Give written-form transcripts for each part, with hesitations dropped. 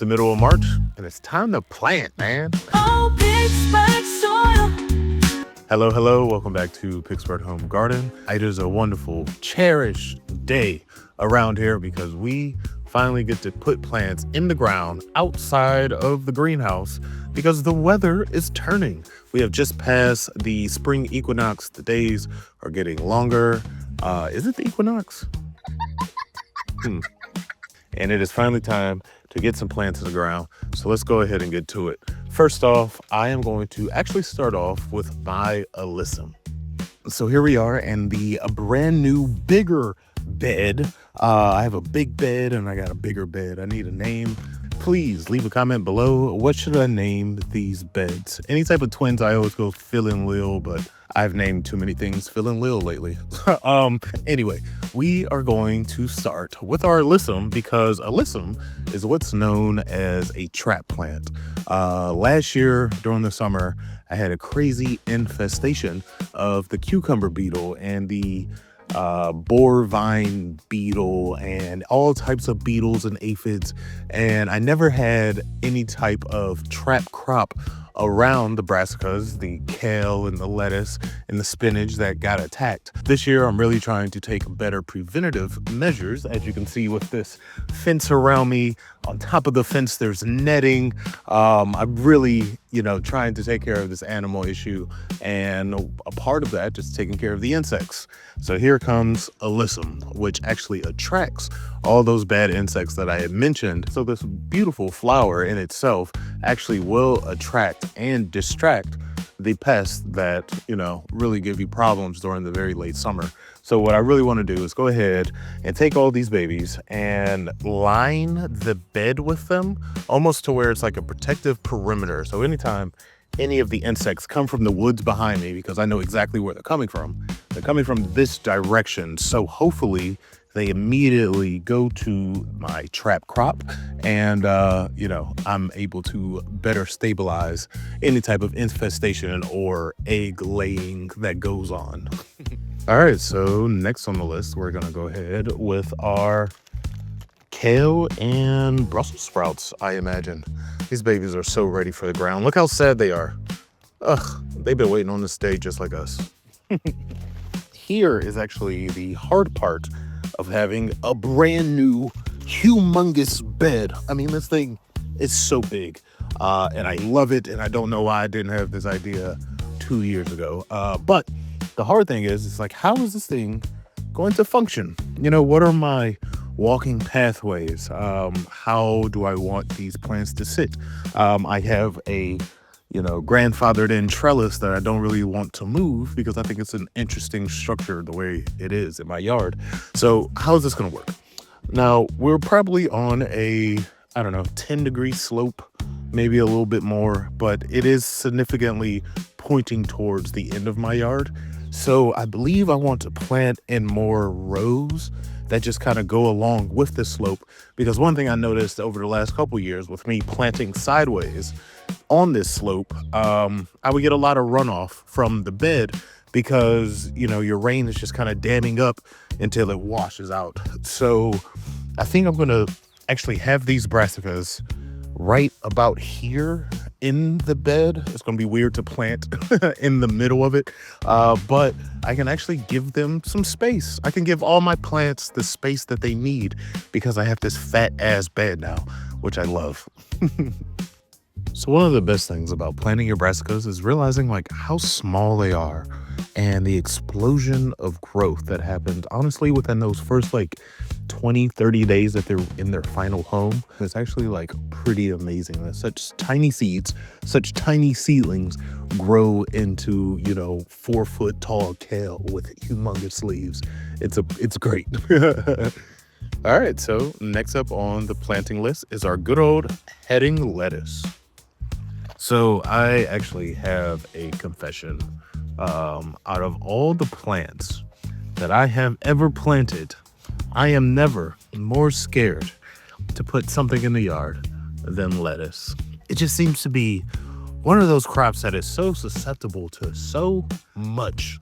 the middle of March, and it's time to plant, man. Oh, Pittsburgh soil. Hello, hello. Welcome back to Pittsburgh Home Garden. It is a wonderful, cherished day around here because we finally get to put plants in the ground outside of the greenhouse because the weather is turning. We have just passed the spring equinox. The days are getting longer. Is it the equinox? And it is finally time to get some plants in the ground. So let's go ahead and get to it. First off, I am going to actually start off with my alyssum. So here we are in the brand new, bigger bed. I have a big bed and I got a bigger bed. I need a name. Please leave a comment below. What should I name these beds? Any type of twins, I always go Phil and Lil, but I've named too many things Phil and Lil lately. Anyway, we are going to start with our alyssum because alyssum is what's known as a trap plant. Last year during the summer, I had a crazy infestation of the cucumber beetle and the boar vine beetle and all types of beetles and aphids, and I never had any type of trap crop around the brassicas, the kale and the lettuce and the spinach that got attacked. This year I'm really trying to take better preventative measures. As you can see with this fence around me, on top of the fence there's netting. I'm really trying to take care of this animal issue, and a part of that is taking care of the insects. So here comes alyssum, which actually attracts all those bad insects that I had mentioned. So this beautiful flower in itself actually will attract and distract the pests that really give you problems during the very late summer. So what I really want to do is go ahead and take all these babies and line the bed with them almost to where it's like a protective perimeter. So anytime any of the insects come from the woods behind me, because I know exactly where they're coming from this direction. So hopefully they immediately go to my trap crop and, I'm able to better stabilize any type of infestation or egg laying that goes on. All right, so next on the list, we're going to go ahead with our kale and Brussels sprouts, I imagine. These babies are so ready for the ground. Look how sad they are. Ugh, they've been waiting on this day just like us. Here is actually the hard part of having a brand new, humongous bed. I mean, this thing is so big, and I love it, and I don't know why I didn't have this idea 2 years ago. But the hard thing is, it's like, how is this thing going to function? What are my walking pathways? How do I want these plants to sit? I have a grandfathered in trellis that I don't really want to move because I think it's an interesting structure the way it is in my yard. So how is this going to work? Now, we're probably on a 10-degree slope, maybe a little bit more, but it is significantly pointing towards the end of my yard. So I believe I want to plant in more rows that just kind of go along with the slope, because one thing I noticed over the last couple years with me planting sideways on this slope, I would get a lot of runoff from the bed because your rain is just kind of damming up until it washes out. So I think I'm gonna actually have these brassicas right about here in the bed. It's gonna be weird to plant in the middle of it, but I can actually give them some space. I can give all my plants the space that they need because I have this fat ass bed now, which I love. So one of the best things about planting your brassicas is realizing how small they are and the explosion of growth that happened honestly within those first 20-30 days that they're in their final home. It's actually pretty amazing that such tiny seeds, such tiny seedlings grow into 4-foot tall kale with humongous leaves. It's great. All right, so next up on the planting list is our good old heading lettuce. So I actually have a confession. Out of all the plants that I have ever planted, I am never more scared to put something in the yard than lettuce. It just seems to be one of those crops that is so susceptible to so much.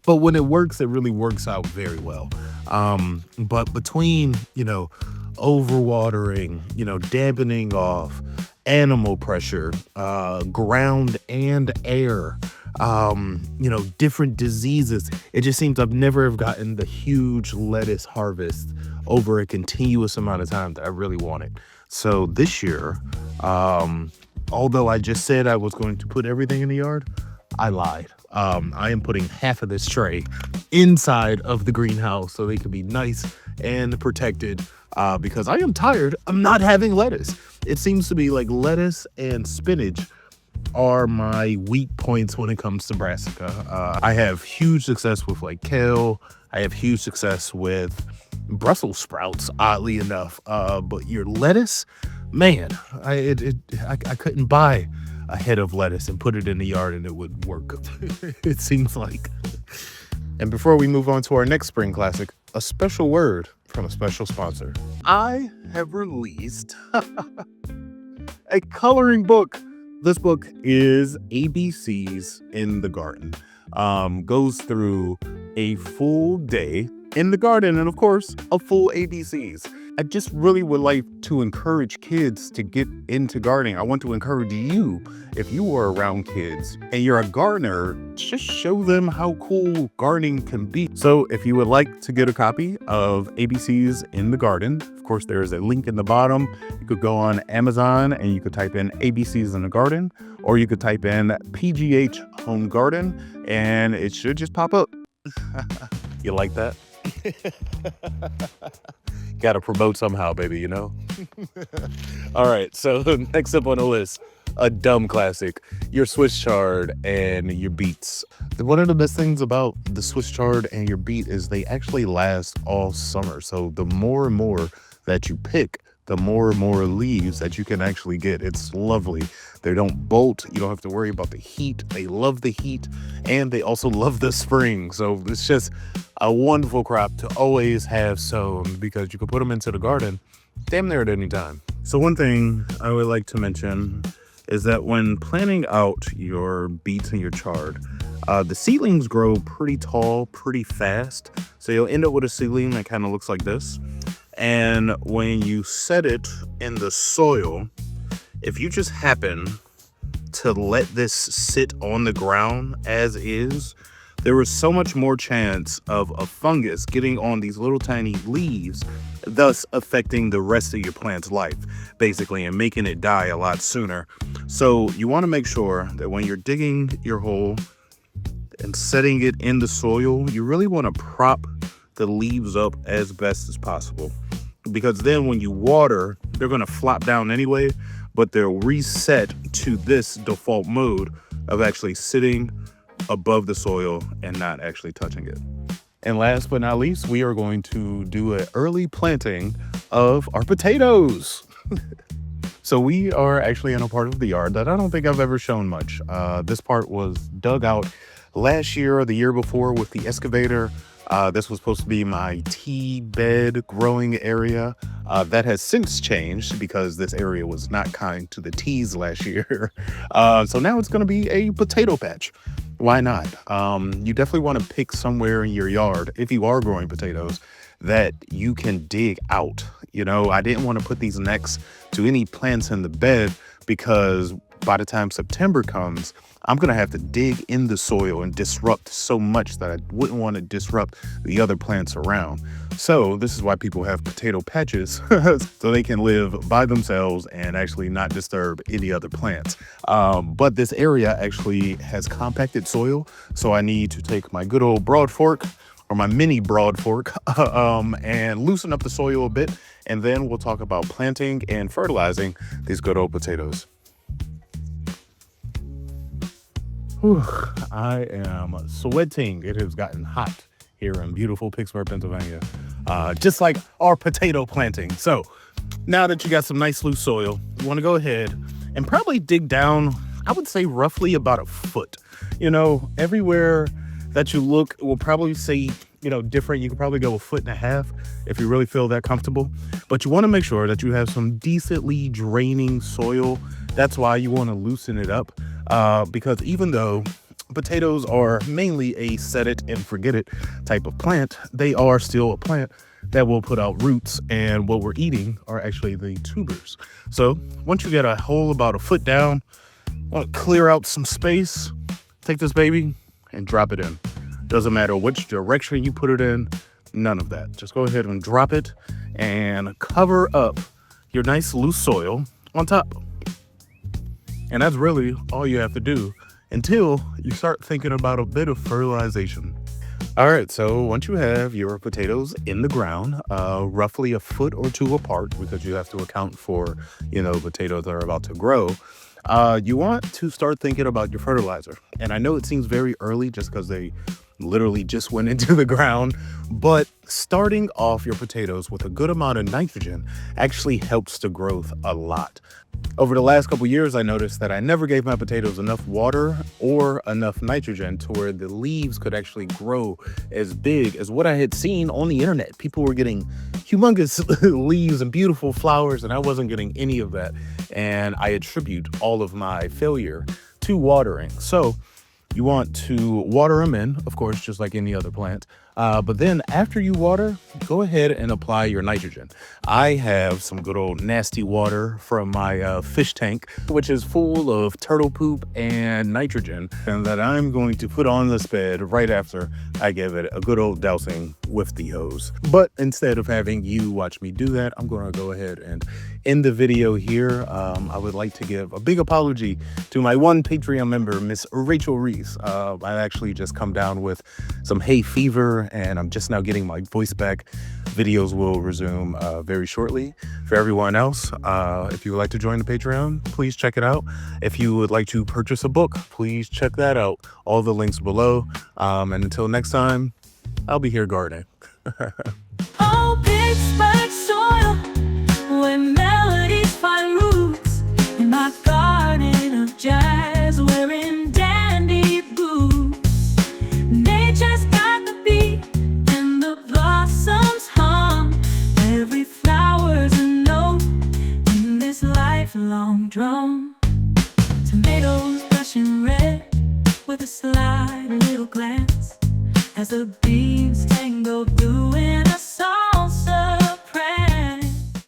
But when it works, it really works out very well. But between, overwatering, dampening off, animal pressure, ground and air, different diseases. It just seems I've never have gotten the huge lettuce harvest over a continuous amount of time that I really wanted. So this year, although I just said I was going to put everything in the yard, I lied. I am putting half of this tray inside of the greenhouse so they can be nice and protected, because I am tired of not having lettuce. It seems to be like lettuce and spinach are my weak points when it comes to brassica. I have huge success with like kale. I have huge success with Brussels sprouts, oddly enough. But your lettuce, man, I couldn't buy a head of lettuce and put it in the yard and it would work. It seems like. And before we move on to our next spring classic, a special word from a special sponsor. I have released a coloring book. This book is ABCs in the garden. Goes through a full day in the garden and, of course, a full ABCs. I just really would like to encourage kids to get into gardening. I want to encourage you, if you are around kids and you're a gardener, just show them how cool gardening can be. So if you would like to get a copy of ABCs in the garden, of course, there is a link in the bottom. You could go on Amazon and you could type in ABCs in the garden, or you could type in PGH Home Garden and it should just pop up. You like that? Got to promote somehow, baby, All right, so next up on the list, a dumb classic, your Swiss chard and your beets. One of the best things about the Swiss chard and your beet is they actually last all summer. So the more and more that you pick, the more and more leaves that you can actually get. It's lovely. They don't bolt. You don't have to worry about the heat. They love the heat and they also love the spring. So it's just a wonderful crop to always have sown because you can put them into the garden damn near at any time. So one thing I would like to mention is that when planting out your beets and your chard, the seedlings grow pretty tall, pretty fast. So you'll end up with a seedling that kind of looks like this. And when you set it in the soil, if you just happen to let this sit on the ground as is, there is so much more chance of a fungus getting on these little tiny leaves, thus affecting the rest of your plant's life, basically, and making it die a lot sooner. So you want to make sure that when you're digging your hole and setting it in the soil, you really want to prop the leaves up as best as possible. Because then when you water, they're going to flop down anyway, but they'll reset to this default mode of actually sitting above the soil and not actually touching it. And last but not least, we are going to do an early planting of our potatoes. So we are actually in a part of the yard that I don't think I've ever shown much. This part was dug out last year or the year before with the excavator. This was supposed to be my tea bed growing area. That has since changed because this area was not kind to the teas last year. So now it's going to be a potato patch. Why not? You definitely want to pick somewhere in your yard, if you are growing potatoes, that you can dig out. I didn't want to put these next to any plants in the bed because by the time September comes, I'm going to have to dig in the soil and disrupt so much that I wouldn't want to disrupt the other plants around. So this is why people have potato patches, so they can live by themselves and actually not disturb any other plants. But this area actually has compacted soil, so I need to take my good old broad fork or my mini broad fork and loosen up the soil a bit, and then we'll talk about planting and fertilizing these good old potatoes. Whew, I am sweating. It has gotten hot here in beautiful Pittsburgh, Pennsylvania, just like our potato planting. So now that you got some nice loose soil, you want to go ahead and probably dig down, I would say roughly about a foot. Everywhere that you look will probably say, different. You can probably go 1.5 feet if you really feel that comfortable. But you want to make sure that you have some decently draining soil. That's why you want to loosen it up. Because even though potatoes are mainly a set it and forget it type of plant, they are still a plant that will put out roots, and what we're eating are actually the tubers. So once you get a hole about a foot down, clear out some space, take this baby and drop it in. Doesn't matter which direction you put it in, none of that. Just go ahead and drop it and cover up your nice loose soil on top. And that's really all you have to do until you start thinking about a bit of fertilization. All right, so once you have your potatoes in the ground, roughly a foot or two apart, because you have to account for, potatoes that are about to grow, you want to start thinking about your fertilizer. And I know it seems very early just because they literally just went into the ground, but starting off your potatoes with a good amount of nitrogen actually helps the growth a lot. Over the last couple years, I noticed that I never gave my potatoes enough water or enough nitrogen to where the leaves could actually grow as big as what I had seen on the internet. People were getting humongous leaves and beautiful flowers, and I wasn't getting any of that. And I attribute all of my failure to watering. So you want to water them in, of course, just like any other plant. But then after you water, go ahead and apply your nitrogen. I have some good old nasty water from my fish tank, which is full of turtle poop and nitrogen, and that I'm going to put on this bed right after I give it a good old dousing with the hose. But instead of having you watch me do that, I'm going to go ahead and end the video here. I would like to give a big apology to my one Patreon member, Miss Rachel Reese. I actually just come down with some hay fever, and I'm just now getting my voice back. Videos will resume very shortly. For everyone else, if you would like to join the Patreon, please check it out. If you would like to purchase a book, please check that out. All the links below. And until next time, I'll be here gardening. Oh, Pittsburgh soil, where melodies find roots. In my garden of jazz, wearing dandy boots. Nature's got the beat, and the blossoms hum. Every flower's a note in this lifelong drum. Tomatoes blushing red with a sly little glance as the beams tango through an